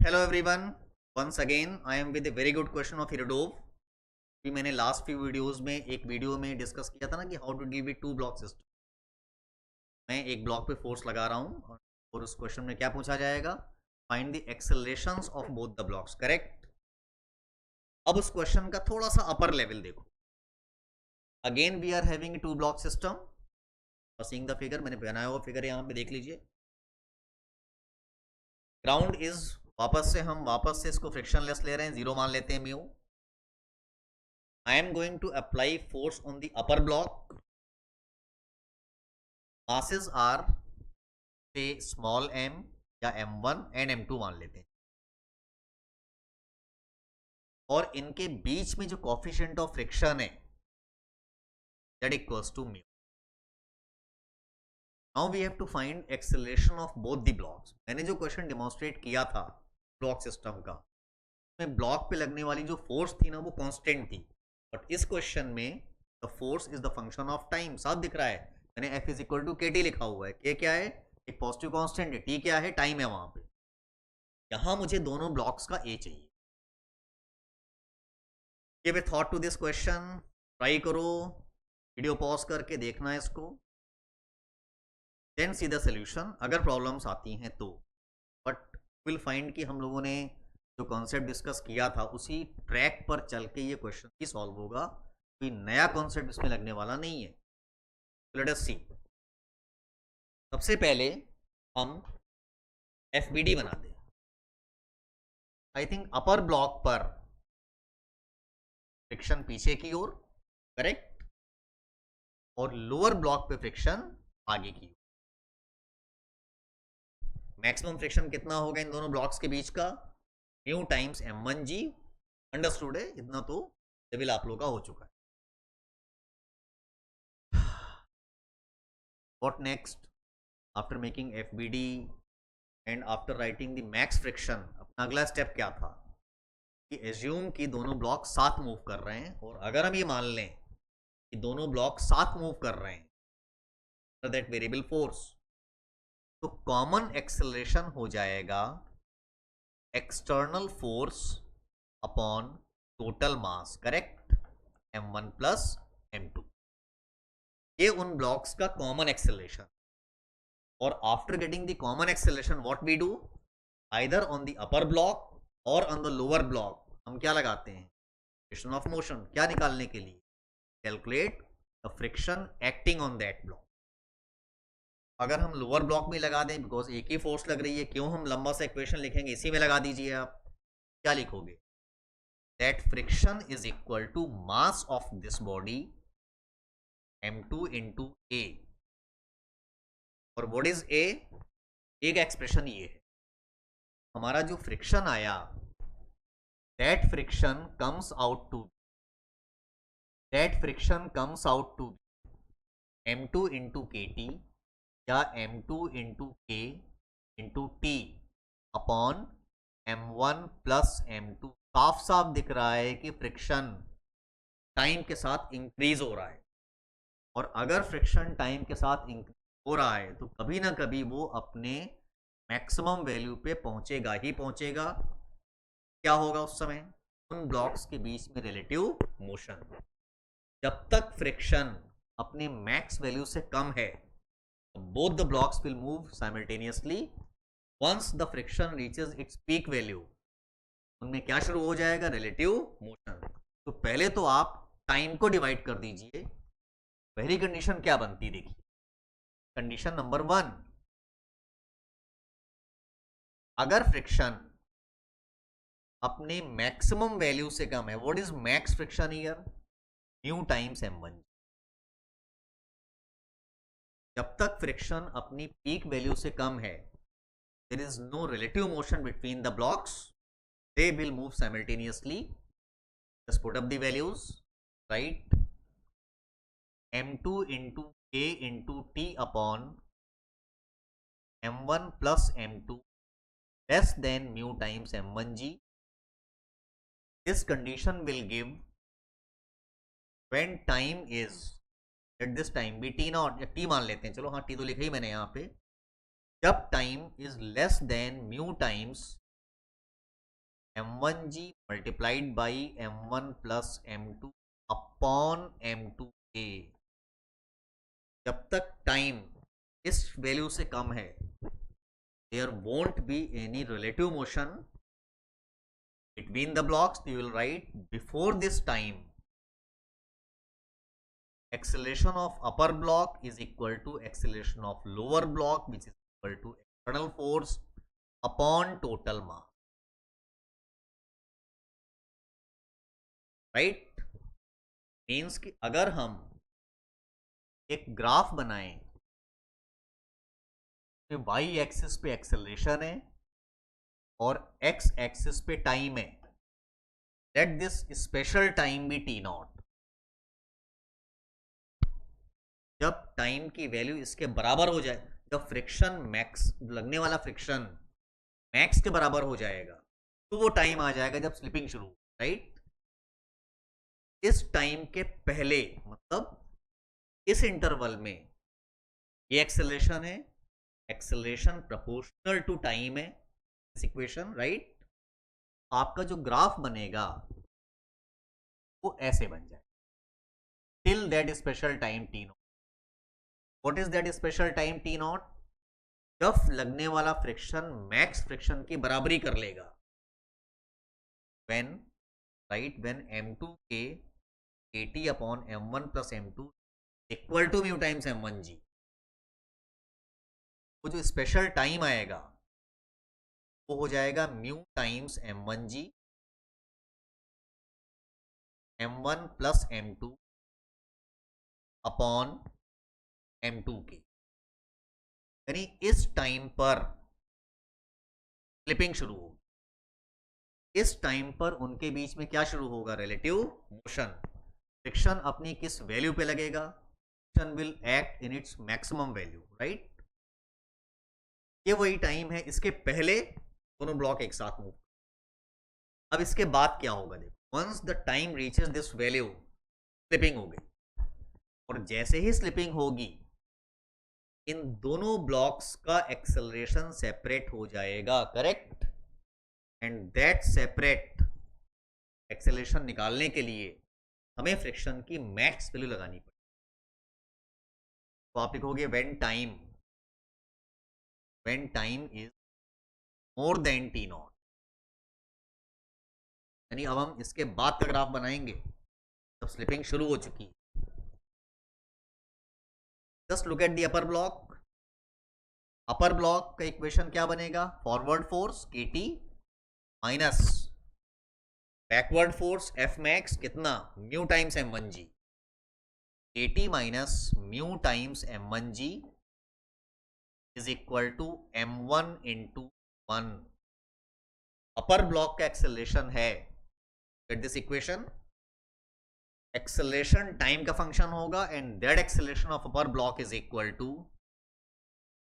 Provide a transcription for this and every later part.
Hello everyone, once again I am with a very good question of Irodov. भी मैंने last few videos में एक video में discuss किया था ना कि how to deal with two block system. मैं एक ब्लॉक पे फोर्स लगा रहा हूँ और उस क्वेश्चन में क्या पूछा जाएगा, find the accelerations of both the blocks. Correct. अब उस क्वेश्चन का थोड़ा सा अपर लेवल देखो। Again we are having two block system. Seeing the figure, मैंने बनाया हुआ फिगर यहाँ पे देख लीजिए। ग्राउंड इज, वापस से इसको फ्रिक्शनलेस ले रहे हैं, जीरो मान लेते हैं mu. I am going to apply force on the upper block. Masses are say small m या m1 and m2 मान लेते हैं, और इनके बीच में जो कोफिशिएंट ऑफ फ्रिक्शन है that equals to mu. Now we have to find acceleration of both the blocks. मैंने जो क्वेश्चन डेमोन्स्ट्रेट किया था ब्लॉक सिस्टम का, में ब्लॉक पे लगने वाली जो फोर्स थी ना वो कांस्टेंट थी, बट इस क्वेश्चन में the force is the function of time. साफ दिख रहा है, मैंने F इज इक्वल टू के टी लिखा हुआ है। के क्या है? एक पॉजिटिव कांस्टेंट है। टी क्या है? टाइम है वहां पे। यहां मुझे दोनों ब्लॉक्स का ए चाहिए। Give a thought to this question, try करो, वीडियो पॉज करके देखना है इसको, देन सी द सोल्यूशन। अगर प्रॉब्लम्स आती हैं तो, बट विल फाइंड कि हम लोगों ने जो कॉन्सेप्ट डिस्कस किया था उसी ट्रैक पर चल के ये क्वेश्चन ही सॉल्व होगा। कोई नया कॉन्सेप्ट इसमें लगने वाला नहीं है। लेट अस सी। सबसे पहले हम एफबीडी बना दें। आई थिंक अपर ब्लॉक पर फ्रिक्शन पीछे की ओर, करेक्ट, और लोअर ब्लॉक पे फ्रिक्शन आगे की ओर। मैक्सिमम फ्रिक्शन कितना होगा इन दोनों ब्लॉक्स के बीच का? Mu times m1g। अंडरस्टूड है? इतना तो लेवल आप लोग का हो चुका है। What next? After making FBD and after writing the max friction, अपना अगला स्टेप क्या था कि एज्यूम कि दोनों ब्लॉक साथ मूव कर रहे हैं, और अगर हम ये मान लें कि दोनों ब्लॉक साथ मूव कर रहे हैं दैट वेरिएबल फोर्स, तो कॉमन एक्सेलरेशन हो जाएगा external force upon total mass. Correct. m1 plus m2, ये उन ब्लॉक्स का कॉमन एक्सेलरेशन। और after getting the common acceleration what we do, either on the upper block और ऑन द लोअर ब्लॉक हम क्या लगाते हैं? Friction of motion. क्या निकालने के लिए? Calculate the friction acting on that block. अगर हम लोअर ब्लॉक में लगा दें, बिकॉज एक ही फोर्स लग रही है, क्यों हम लंबा सा इक्वेशन लिखेंगे? इसी में लगा दीजिए। आप क्या लिखोगे? That friction is equal to mass of this body m2 into A. और व्हाट इज ए? एक एक्सप्रेशन ये है, हमारा जो फ्रिक्शन आया that friction comes out to m2 into k t या m2 इंटू के into T upon m1 plus m2। साफ साफ दिख रहा है कि फ्रिक्शन टाइम के साथ इंक्रीज हो रहा है, और अगर फ्रिक्शन टाइम के साथ इंक्रीज हो रहा है तो कभी ना कभी वो अपने मैक्सिमम वैल्यू पे पहुंचेगा ही पहुंचेगा। क्या होगा उस समय? उन ब्लॉक्स के बीच में रिलेटिव मोशन। जब तक फ्रिक्शन अपने मैक्स वैल्यू से कम है, both the blocks will move simultaneously. Once the friction reaches its peak value, उनमें क्या शुरू हो जाएगा? Relative motion. तो पहले तो आप टाइम को डिवाइड कर दीजिए। पहली कंडीशन क्या बनती? देखिए, कंडीशन नंबर 1, अगर फ्रिक्शन अपने मैक्सिमम वैल्यू से कम है, what is max friction here? Mu times m1। जब तक फ्रिक्शन अपनी पीक वैल्यू से कम है, there is no relative motion between the blocks, they will move simultaneously. Just put up the values, right? m2 into k into t upon m1 plus m2 less than mu times m1g. This condition will give when time is, at this time be t naught या t मान लेते हैं, चलो हाँ t तो लिखा ही मैंने यहाँ पे। जब time is less than mu times m1g multiplied by m1 plus m2 upon m2a। जब तक टाइम इस वैल्यू से कम है, there won't be any relative motion between the blocks. You will write before this time acceleration of upper block is equal to acceleration of lower block, which is equal to external force upon total mass, right? Means कि अगर हम एक graph बनाएं, तो Y axis पे acceleration है और x axis पे टाइम है, let this special time be t naught. जब टाइम की वैल्यू इसके बराबर हो जाए, जब फ्रिक्शन मैक्स, लगने वाला फ्रिक्शन मैक्स के बराबर हो जाएगा, तो वो टाइम आ जाएगा जब स्लिपिंग शुरू, राइट? इस टाइम के पहले, मतलब इस इंटरवल में ये एक्सेलरेशन है, एक्सेलरेशन प्रोपोर्शनल टू टाइम है, इस इक्वेशन, राइट? आपका जो ग्राफ बनेगा वो ऐसे बन जाए till that special time T not. What is that special time T naught? जब लगने वाला फ्रिक्शन मैक्स फ्रिक्शन की बराबरी कर लेगा, when, right, when m2k kt upon m1 plus m2 equal to mu times m1g। वो जो स्पेशल टाइम आएगा वो हो जाएगा mu times m1g m1 plus m2 upon m2k। यानी इस टाइम पर स्लिपिंग शुरू होगी, इस टाइम पर उनके बीच में क्या शुरू होगा? Relative motion. फ्रिक्शन अपनी किस वैल्यू पे लगेगा? Friction will act in its maximum value, right? ये वही टाइम है, इसके पहले दोनों ब्लॉक एक साथ मूव। अब इसके बाद क्या होगा? देखो, once the time reaches this value, slipping हो गई, और जैसे ही स्लिपिंग होगी इन दोनों ब्लॉक्स का एक्सेलरेशन सेपरेट हो जाएगा, correct? And that separate acceleration निकालने के लिए हमें फ्रिक्शन की मैक्स वैल्यू लगानी पड़ेगी। तो आप लिखोगे when time is more than T not, यानी अब हम इसके बाद का ग्राफ बनाएंगे जब स्लिपिंग शुरू हो चुकी है। Just look at the upper block. Upper block का इक्वेशन क्या बनेगा? Forward force kt minus backward force F max, कितना? Mu times m1g। kt minus mu times m1g is equal to m1 into 1। Upper block का acceleration है, get this equation, acceleration time का function होगा and that acceleration of upper block is equal to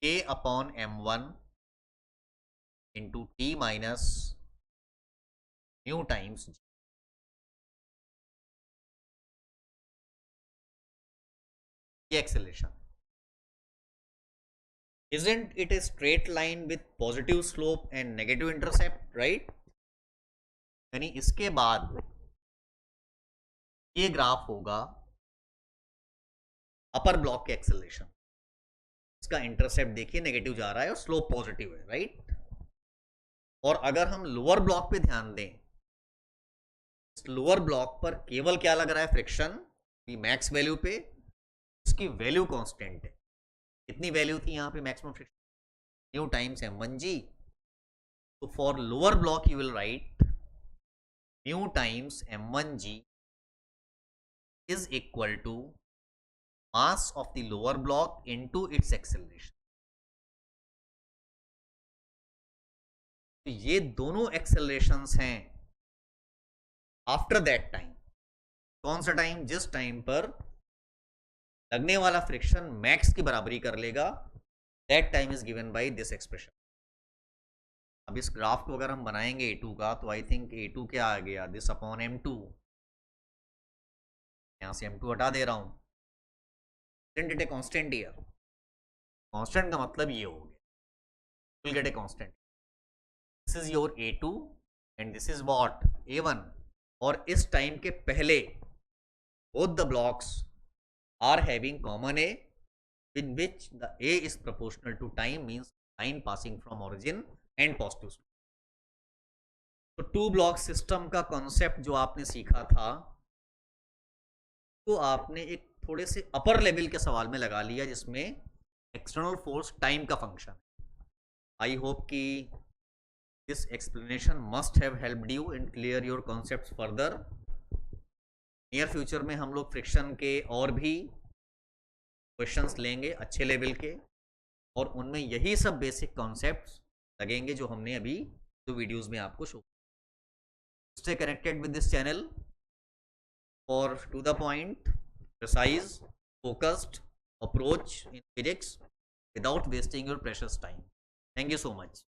k upon m1 into t minus mu times g। ये acceleration, isn't it a straight line with positive slope and negative intercept, right? यानी इसके बाद ये graph होगा अपर block के acceleration, इसका intercept देखिए negative जा रहा है और स्लोप पॉजिटिव है, राइट? और अगर हम लोअर ब्लॉक पे ध्यान दें, लोअर ब्लॉक पर केवल क्या लग रहा है? फ्रिक्शन मैक्स वैल्यू पे, इसकी वैल्यू कांस्टेंट है। कितनी वैल्यू थी यहाँ पे maximum friction? Mu times m1g। तो for lower block you will write mu times m1g is equal to mass of the lower block into its acceleration। तो ये दोनों एक्सेलरेशंस हैं आफ्टर दैट टाइम। कौन सा टाइम? जिस टाइम पर लगने वाला फ्रिक्शन मैक्स की बराबरी कर लेगा, that time is given by this expression. अब इस ग्राफ को अगर हम बनाएंगे a2 का, तो आई थिंक a2 क्या आ गया? This upon m2। यहां से m2 हटा दे रहा हूं, it a constant here. Constant का मतलब ये हो गया, will get a constant. This is your a2 and this is what A1, और इस टाइम के पहले both the blocks are having common A, in which the A is proportional to time, means line passing from origin and positive slope. तो to block system का concept जो आपने सीखा था तो आपने एक थोड़े से अपर लेवल के सवाल में लगा लिया जिसमें एक्सटर्नल फोर्स टाइम का फंक्शन। आई होप कि this explanation must have helped you in clear your concepts further. Near future में हम लोग फ्रिक्शन के और भी क्वेश्चंस लेंगे अच्छे लेवल के, और उनमें यही सब बेसिक कॉन्सेप्ट्स लगेंगे जो हमने अभी दो वीडियोस में आपको show. Stay connected with this channel for to the point, precise, focused approach in physics without wasting your precious time. Thank you so much.